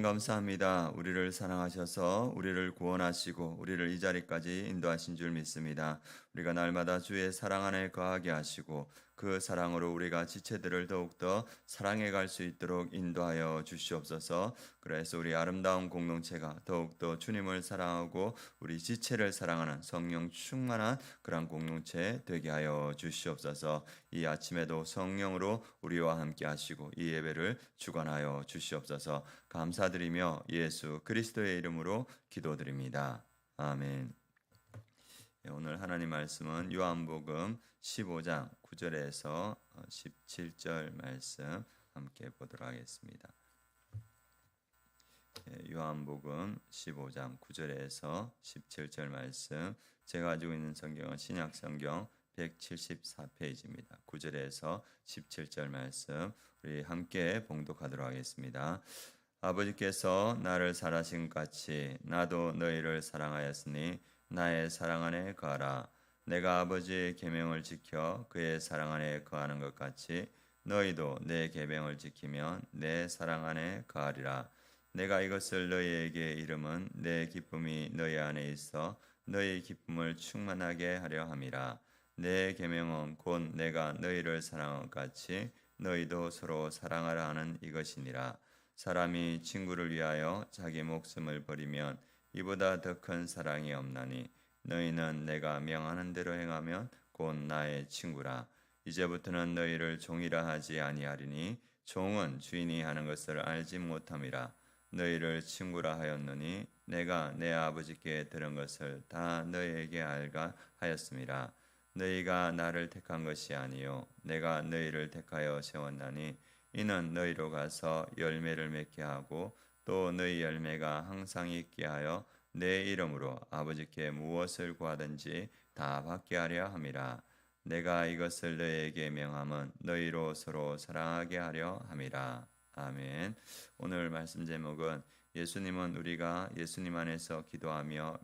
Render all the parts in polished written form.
감사합니다. 우리를 사랑하셔서 우리를 구원하시고 우리를 이 자리까지 인도하신 줄 믿습니다. 우리가 날마다 주의 사랑 안에 거하게 하시고 그 사랑으로 우리가 지체들을 더욱더 사랑해 갈 수 있도록 인도하여 주시옵소서. 그래서 우리 아름다운 공동체가 더욱더 주님을 사랑하고 우리 지체를 사랑하는 성령 충만한 그런 공동체 되게 하여 주시옵소서. 이 아침에도 성령으로 우리와 함께 하시고 이 예배를 주관하여 주시옵소서. 감사드리며 예수 그리스도의 이름으로 기도드립니다. 아멘. 오늘 하나님 말씀은 요한복음 15장 9절에서 17절 말씀 함께 보도록 하겠습니다. 요한복음 15장 9절에서 17절 말씀, 제가 가지고 있는 성경은 신약성경 174페이지입니다. 9절에서 17절 말씀 우리 함께 봉독하도록 하겠습니다. 아버지께서 나를 사랑하신 같이 나도 너희를 사랑하였으니 나의 사랑 안에 거하라. 내가 아버지의 계명을 지켜 그의 사랑 안에 거하는 것 같이 너희도 내 계명을 지키면 내 사랑 안에 거하리라. 내가 이것을 너희에게 이름은 내 기쁨이 너희 안에 있어 너희 기쁨을 충만하게 하려 함이라. 내 계명은 곧 내가 너희를 사랑한 것 같이 너희도 서로 사랑하라 하는 이것이니라. 사람이 친구를 위하여 자기 목숨을 버리면 이보다 더 큰 사랑이 없나니 너희는 내가 명하는 대로 행하면 곧 나의 친구라. 이제부터는 너희를 종이라 하지 아니하리니 종은 주인이 하는 것을 알지 못함이라. 너희를 친구라 하였노니 내가 내 아버지께 들은 것을 다 너희에게 알가 하였음이라. 너희가 나를 택한 것이 아니요 내가 너희를 택하여 세웠나니 이는 너희로 가서 열매를 맺게 하고 또 너희 열매가 항상 있게 하여 내 이름으로 아버지께 무엇을 구하든지 다 받게 하려 함이라. 내가 이것을 너희에게 명함은 너희로 서로 사랑하게 하려 함이라. 아멘. 오늘 말씀 제목은 예수님은 우리가 예수님 안에서 기도하며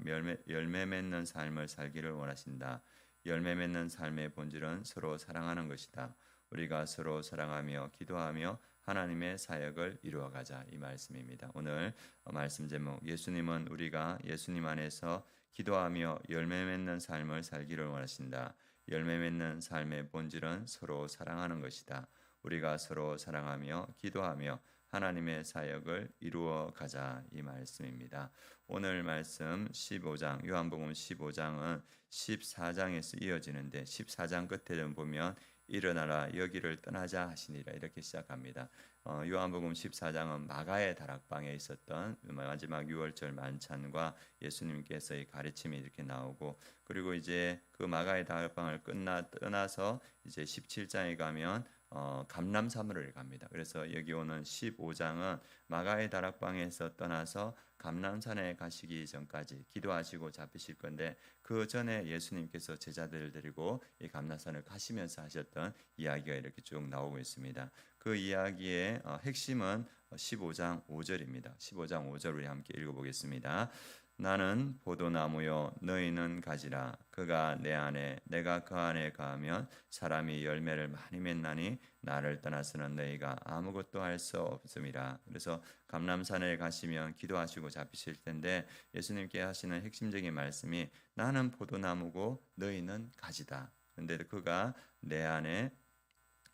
열매 맺는 삶을 살기를 원하신다. 열매 맺는 삶의 본질은 서로 사랑하는 것이다. 우리가 서로 사랑하며 기도하며 하나님의 사역을 이루어가자, 이 말씀입니다. 오늘 말씀 제목, 예수님은 우리가 예수님 안에서 기도하며 열매 맺는 삶을 살기를 원하신다. 열매 맺는 삶의 본질은 서로 사랑하는 것이다. 우리가 서로 사랑하며 기도하며 하나님의 사역을 이루어 가자, 이 말씀입니다. 오늘 말씀 15장, 요한복음 15장은 14장에서 이어지는데 14장 끝에 보면 일어나라 여기를 떠나자 하시니라 이렇게 시작합니다. 요한복음 14장은 마가의 다락방에 있었던 마지막 유월절 만찬과 예수님께서의 가르침이 이렇게 나오고, 그리고 이제 그 마가의 다락방을 떠나서 이제 17장에 가면 감람산으로 갑니다. 그래서 여기 오는 15장은 마가의 다락방에서 떠나서 감람산에 가시기 전까지 기도하시고 잡히실 건데, 그 전에 예수님께서 제자들을 데리고 이 감람산을 가시면서 하셨던 이야기가 이렇게 쭉 나오고 있습니다. 그 이야기의 핵심은 15장 5절입니다. 15장 5절 우리 함께 읽어보겠습니다. 나는 포도나무요 너희는 가지라. 그가 내 안에 내가 그 안에 거하면 사람이 열매를 많이 맺나니 나를 떠나서는 너희가 아무것도 할 수 없음이라. 그래서 감람산에 가시면 기도하시고 잡히실 텐데 예수님께 하시는 핵심적인 말씀이 나는 포도나무고 너희는 가지다. 근데 그가 내 안에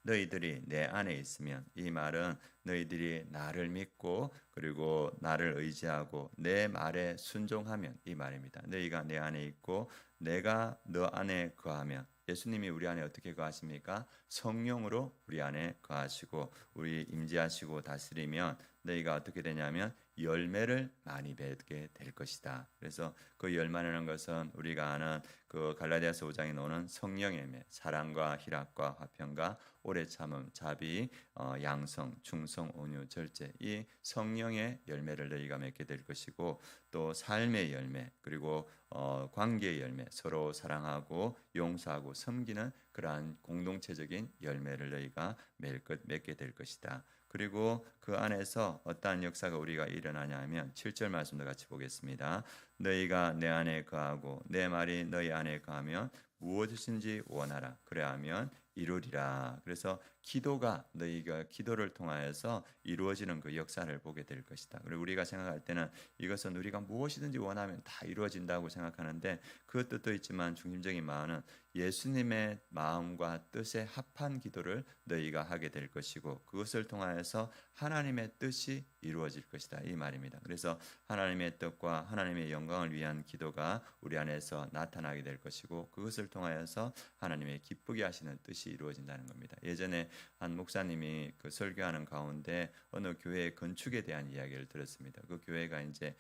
너희들이 내 안에 있으면, 이 말은 너희들이 나를 믿고 그리고 나를 의지하고 내 말에 순종하면, 이 말입니다. 너희가 내 안에 있고 내가 너 안에 거하면, 예수님이 우리 안에 어떻게 거하십니까? 성령으로 우리 안에 거하시고 우리 임재하시고 다스리면 너희가 어떻게 되냐면 열매를 많이 맺게 될 것이다. 그래서 그 열매라는 것은 우리가 아는 그 갈라디아서 5장에 나오는 성령의 매, 사랑과 희락과 화평과 오래 참음, 자비, 양성, 충성, 온유, 절제, 이 성령의 열매를 너희가 맺게 될 것이고, 또 삶의 열매, 그리고 관계의 열매, 서로 사랑하고 용서하고 섬기는 그러한 공동체적인 열매를 너희가 맺게 될 것이다. 그리고 그 안에서 어떠한 역사가 우리가 일어나냐 하면 7절 말씀도 같이 보겠습니다. 너희가 내 안에 거하고 내 말이 너희 안에 거하면 무엇이든지 원하라. 그래야하면 이루리라. 그래서 기도가 너희가 기도를 통하여서 이루어지는 그 역사를 보게 될 것이다. 그리고 우리가 생각할 때는 이것은 우리가 무엇이든지 원하면 다 이루어진다고 생각하는데 그 뜻도 있지만 중심적인 마음은 예수님의 마음과 뜻에 합한 기도를 너희가 하게 될 것이고 그것을 통하여서 하나님의 뜻이 이루어질 것이다 이 말입니다. 그래서 하나님의 뜻과 하나님의 영광을 위한 기도가 우리 안에서 나타나게 될 것이고 그것을 통하여서 하나님의 기쁘게 하시는 뜻이 이루어진다는 겁니다. 예전에 한 목사님이 그 설교하는 가운데 어느 교회 건축에 대한 이야기를 들었습니다. 그 교회가 이제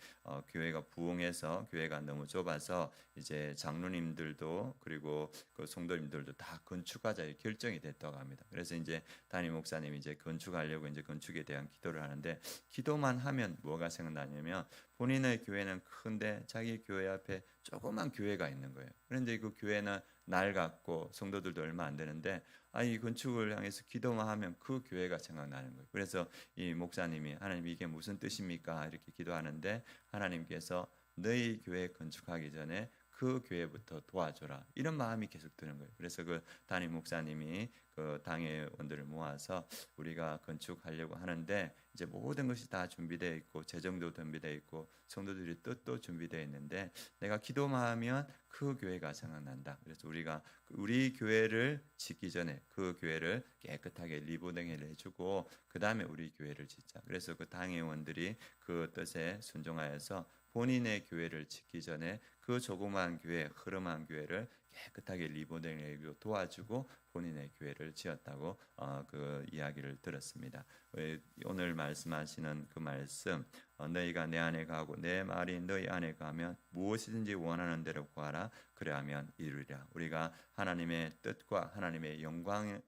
교회가 부흥해서 교회가 너무 좁아서 이제 장로님들도 그리고 그 성도님들도 다 건축하자 결정이 됐다고 합니다. 그래서 이제 담임 목사님이 이제 건축하려고 이제 건축에 대한 기도를 하는데 기도만 하면 뭐가 생각나냐면 본인의 교회는 큰데 자기 교회 앞에 조그만 교회가 있는 거예요. 그런데 그 교회는 낡았고 성도들도 얼마 안 되는데 이 건축을 향해서 기도만 하면 그 교회가 생각나는 거예요. 그래서 이 목사님이 하나님 이게 무슨 뜻입니까? 이렇게 기도하는데 하나님께서 너희 교회 건축하기 전에 그 교회부터 도와줘라 이런 마음이 계속 드는 거예요. 그래서 그 담임 목사님이 그 당회원들을 모아서 우리가 건축하려고 하는데 이제 모든 것이 다 준비되어 있고 재정도 준비되어 있고 성도들이 뜻도 준비되어 있는데 내가 기도만 하면 그 교회가 생각난다. 그래서 우리가 우리 교회를 짓기 전에 그 교회를 깨끗하게 리모델링을 해주고 그 다음에 우리 교회를 짓자. 그래서 그 당회원들이 그 뜻에 순종하여서 본인의 교회를 짓기 전에 그 조그만 교회, 흐름한 교회를 깨끗하게 리모델링을 도와주고 본인의 교회를 지었다고 그 이야기를 들었습니다. 오늘 말씀하시는 그 말씀 너희가 내 안에 가고 내 말이 너희 안에 가면 무엇이든지 원하는 대로 구하라 그래야면 이루리라. 우리가 하나님의 뜻과 하나님의 영광의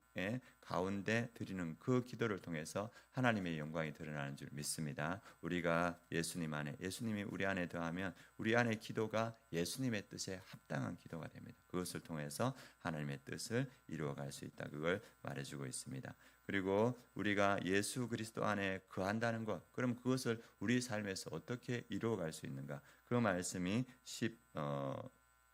가운데 드리는 그 기도를 통해서 하나님의 영광이 드러나는 줄 믿습니다. 우리가 예수님 안에 예수님이 우리 안에 더하면 우리 안에 기도가 예수님의 뜻에 합당한 기도가 됩니다. 그것을 통해서 하나님의 뜻을 이루어갈 수 있다. 그걸 말해주고 있습니다. 그리고 우리가 예수 그리스도 안에 거한다는 것, 그럼 그것을 우리 삶에서 어떻게 이루어갈 수 있는가? 그 말씀이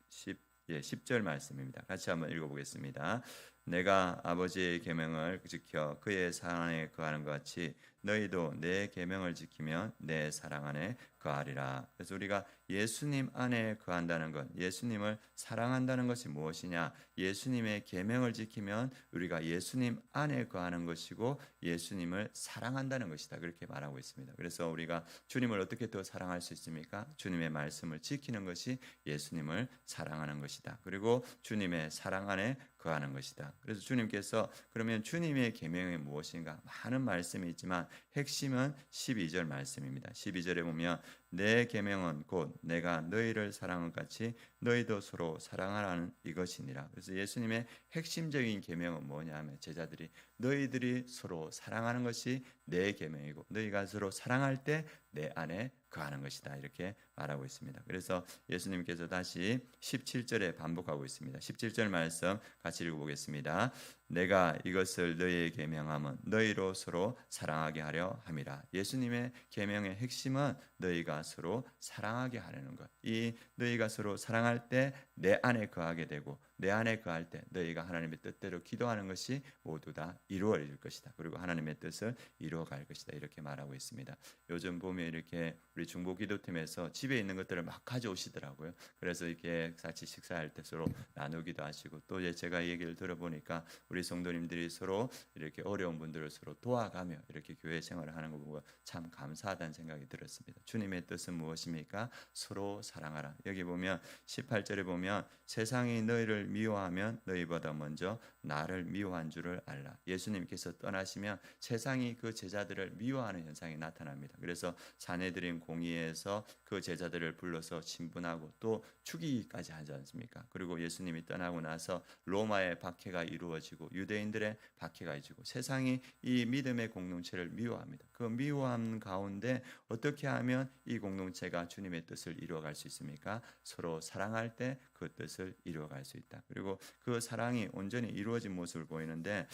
10절 말씀입니다. 같이 한번 읽어보겠습니다. 내가 아버지의 계명을 지켜 그의 사랑 안에 거하는 것 같이 너희도 내 계명을 지키면 내 사랑 안에 거하리라. 그래서 우리가 예수님 안에 거한다는 것, 예수님을 사랑한다는 것이 무엇이냐? 예수님의 계명을 지키면 우리가 예수님 안에 거하는 것이고 예수님을 사랑한다는 것이다. 그렇게 말하고 있습니다. 그래서 우리가 주님을 어떻게 더 사랑할 수 있습니까? 주님의 말씀을 지키는 것이 예수님을 사랑하는 것이다. 그리고 주님의 사랑 안에 거하는 것이다. 그래서 주님께서 그러면 주님의 계명이 무엇인가? 많은 말씀이 있지만 핵심은 12절 말씀입니다. 12절에 보면 내 계명은 곧 내가 너희를 사랑한 같이 너희도 서로 사랑하라는 이것이니라. 그래서 예수님의 핵심적인 계명은 뭐냐면 제자들이 너희들이 서로 사랑하는 것이 내 계명이고 너희가 서로 사랑할 때 내 안에 거하는 것이다. 이렇게 말하고 있습니다. 그래서 예수님께서 다시 17절에 반복하고 있습니다. 17절 말씀 같이 읽어보겠습니다. 내가 이것을 너희에게 명함은 너희로 서로 사랑하게 하려 함이라. 예수님의 계명의 핵심은 너희가 서로 사랑하게 하려는 것. 이 너희가 서로 사랑할 때 내 안에 거하게 되고 내 안에 거할 때 너희가 하나님의 뜻대로 기도하는 것이 모두 다 이루어질 것이다. 그리고 하나님의 뜻을 이루어갈 것이다. 이렇게 말하고 있습니다. 요즘 보면 이렇게 우리 중보기도팀에서 집에 있는 것들을 막 가져오시더라고요. 그래서 이렇게 같이 식사할 때 서로 나누기도 하시고 또 제가 얘기를 들어보니까 우리 성도님들이 서로 이렇게 어려운 분들을 서로 도와가며 이렇게 교회 생활을 하는 거 보고 참 감사하다는 생각이 들었습니다. 주님의 뜻은 무엇입니까? 서로 사랑하라. 여기 보면 18절에 보면 세상이 너희를 미워하면 너희보다 먼저 나를 미워한 줄을 알라. 예수님께서 떠나시면 세상이 그 제자들을 미워하는 현상이 나타납니다. 그래서 사내들인 공의에서 그 제자들을 불러서 신분하고 또 죽이기까지 하지 않습니까? 그리고 예수님이 떠나고 나서 로마의 박해가 이루어지고 유대인들의 박해가 이루어지고 세상이 이 믿음의 공동체를 미워합니다. 그 미워함 가운데 어떻게 하면 이 공동체가 주님의 뜻을 이루어갈 수 있습니까? 서로 사랑할 때 그 뜻을 이루어갈 수 있다. 그리고 그 사랑이 온전히 이루어진 모습을 보이는데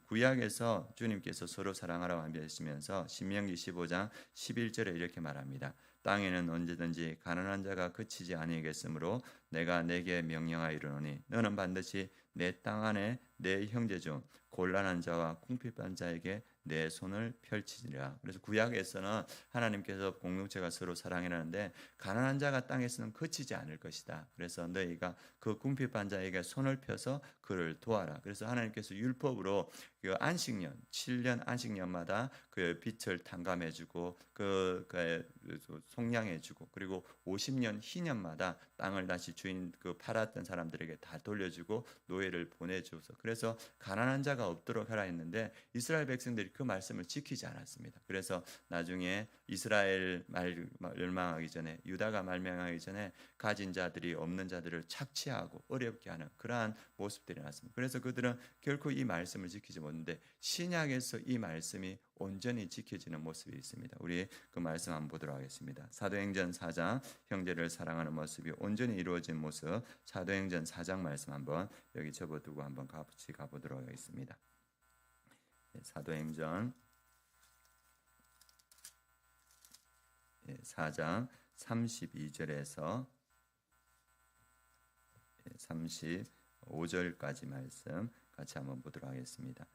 구약에서 주님께서 서로 사랑하라고 하시면서 신명기 15장 11절에 이렇게 말합니다. 땅에는 언제든지 가난한 자가 그치지 아니하겠으므로 내가 내게 명령하여 이르노니 너는 반드시 내 땅 안에 내 형제 중 곤란한 자와 궁핍한 자에게 내 손을 펼치리라. 그래서 구약에서는 하나님께서 공동체가 서로 사랑이라는데 가난한 자가 땅에서는 그치지 않을 것이다. 그래서 너희가 그 궁핍한 자에게 손을 펴서 그를 도와라. 그래서 하나님께서 율법으로 그 안식년 7년 안식년마다 그 빚을 탕감해주고 그 속량해주고 그리고 50년 희년마다 땅을 다시 주인 그 팔았던 사람들에게 다 돌려주고 노예를 보내주어서 그래서 가난한 자가 없도록 하라 했는데 이스라엘 백성들이 그 말씀을 지키지 않았습니다. 그래서 나중에 이스라엘 멸망하기 전에 유다가 멸망하기 전에 가진 자들이 없는 자들을 착취하고 어렵게 하는 그러한 모습들이 나왔습니다. 그래서 그들은 결코 이 말씀을 지키지 못했는데 신약에서 이 말씀이 온전히 지켜지는 모습이 있습니다. 우리 그 말씀 한번 보도록 하겠습니다. 사도행전 4장 형제를 사랑하는 모습이 온전히 이루어진 모습 사도행전 4장 말씀 한번 여기 접어두고 한번 같이 가보도록 하겠습니다. 사도행전 4장 32절에서 35절까지 말씀 같이 한번 보도록 하겠습니다.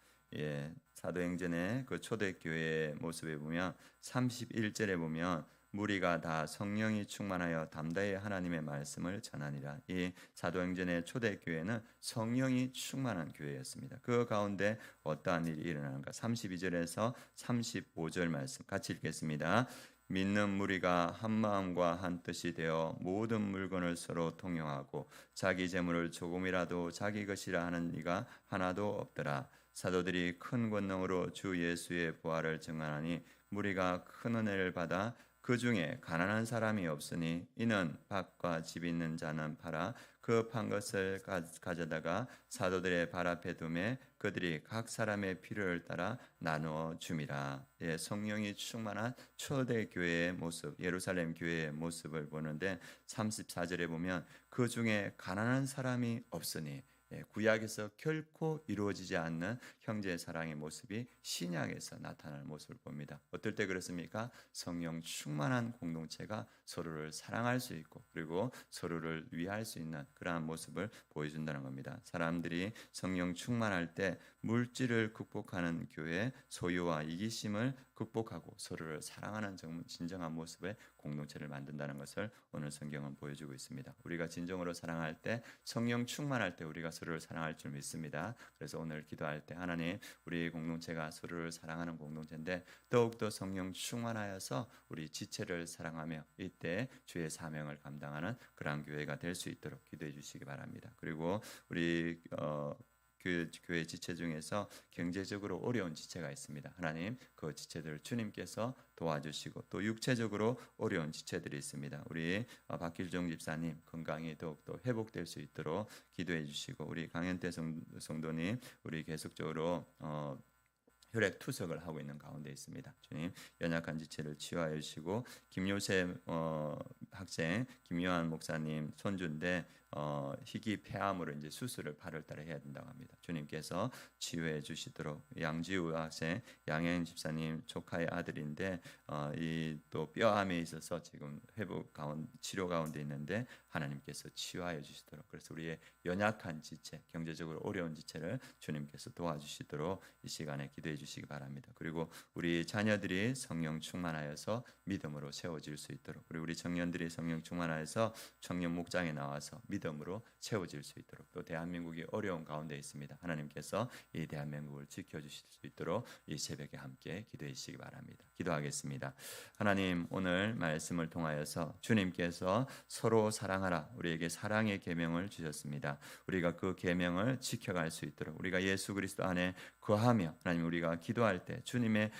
사도행전의 그 초대교회의 모습에 보면 31절에 보면 무리가 다 성령이 충만하여 담대히 하나님의 말씀을 전하니라. 이 사도행전의 초대교회는 성령이 충만한 교회였습니다. 그 가운데 어떠한 일이 일어나는가? 32절에서 35절 말씀 같이 읽겠습니다. 믿는 무리가 한 마음과 한 뜻이 되어 모든 물건을 서로 통용하고 자기 재물을 조금이라도 자기 것이라 하는 이가 하나도 없더라. 사도들이 큰 권능으로 주 예수의 부활을 증언하니 무리가 큰 은혜를 받아 그 중에 가난한 사람이 없으니 이는 밭과 집 있는 자는 팔아 그 판 것을 가져다가 사도들의 발 앞에 두매 그들이 각 사람의 필요를 따라 나누어 줌이라. 성령이 충만한 초대교회의 모습 예루살렘 교회의 모습을 보는데 34절에 보면 그 중에 가난한 사람이 없으니 구약에서 결코 이루어지지 않는 형제의 사랑의 모습이 신약에서 나타나는 모습을 봅니다. 어떨 때 그렇습니까? 성령 충만한 공동체가 서로를 사랑할 수 있고 그리고 서로를 위할 수 있는 그러한 모습을 보여준다는 겁니다. 사람들이 성령 충만할 때 물질을 극복하는 교회 소유와 이기심을 극복하고 서로를 사랑하는 진정한 모습의 공동체를 만든다는 것을 오늘 성경은 보여주고 있습니다. 우리가 진정으로 사랑할 때 성령 충만할 때 우리가 서로를 사랑할 줄 믿습니다. 그래서 오늘 기도할 때 하나님 우리 공동체가 서로를 사랑하는 공동체인데 더욱더 성령 충만하여서 우리 지체를 사랑하며 이때 주의 사명을 감당하는 그러한 교회가 될 수 있도록 기도해 주시기 바랍니다. 그리고 우리 그 교회 지체 중에서 경제적으로 어려운 지체가 있습니다. 하나님 그 지체들을 주님께서 도와주시고 또 육체적으로 어려운 지체들이 있습니다. 우리 박길종 집사님 건강이 더욱더 회복될 수 있도록 기도해 주시고 우리 강현태 성도님 우리 계속적으로 혈액 투석을 하고 있는 가운데 있습니다. 주님 연약한 지체를 치유하여 주시고 김요셉 학생 김요한 목사님 손주인데 희귀 폐암으로 이제 수술을 8월 달에 해야 된다고 합니다. 주님께서 치유해 주시도록 양지우 학생 양혜인 집사님 조카의 아들인데 이 또 뼈암에 있어서 지금 치료 가운데 있는데 하나님께서 치유하여 주시도록 그래서 우리의 연약한 지체 경제적으로 어려운 지체를 주님께서 도와주시도록 이 시간에 기도해 주시기 바랍니다. 그리고 우리 자녀들이 성령 충만하여서 믿음으로 세워질 수 있도록 그리고 우리 청년들이 성령 충만하여서 청년 목장에 나와서 믿음으로 채워질 수 있도록 또 대한민국이 어려운 가운데 있습니다. 하나님께서 이 대한민국을 지켜주실 수 있도록 이 새벽에 함께 기도해 주시기 바랍니다. 기도하겠습니다. 하나님 오늘 말씀을 통하여서 주님께서 서로 사랑하라 우리에게 사랑의 계명을 주셨습니다. 우리가 그 계명을 지켜갈 수 있도록 우리가 예수 그리스도 안에 거하며 하나님 우리가 기도할 때 주님의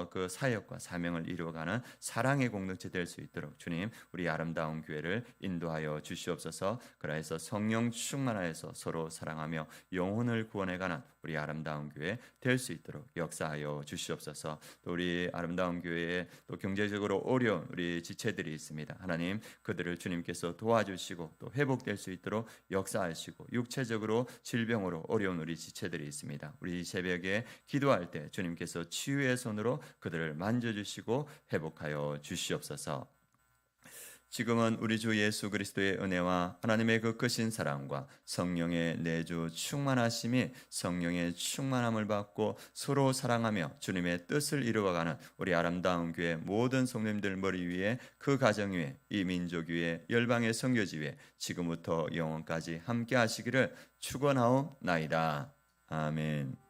그 사역과 사명을 이루어가는 사랑의 공동체 될 수 있도록 주님 우리 아름다운 교회를 인도하여 주시옵소서. 그래서 성령 충만하여서 서로 사랑하며 영혼을 구원해가는 우리 아름다운 교회 될 수 있도록 역사하여 주시옵소서. 또 우리 아름다운 교회에 또 경제적으로 어려운 우리 지체들이 있습니다. 하나님 그들을 주님께서 도와주시고 또 회복될 수 있도록 역사하시고 육체적으로 질병으로 어려운 우리 지체들이 있습니다. 우리 새벽에 기도할 때 주님께서 치유의 손으로 그들을 만져주시고 회복하여 주시옵소서. 지금은 우리 주 예수 그리스도의 은혜와 하나님의 그 크신 사랑과 성령의 내주 충만하심이 성령의 충만함을 받고 서로 사랑하며 주님의 뜻을 이루어가는 우리 아름다운 교회 모든 성도님들 머리 위에, 그 가정 위에, 이 민족 위에, 열방의 선교지 위에 지금부터 영원까지 함께 하시기를 축원하옵나이다. 아멘.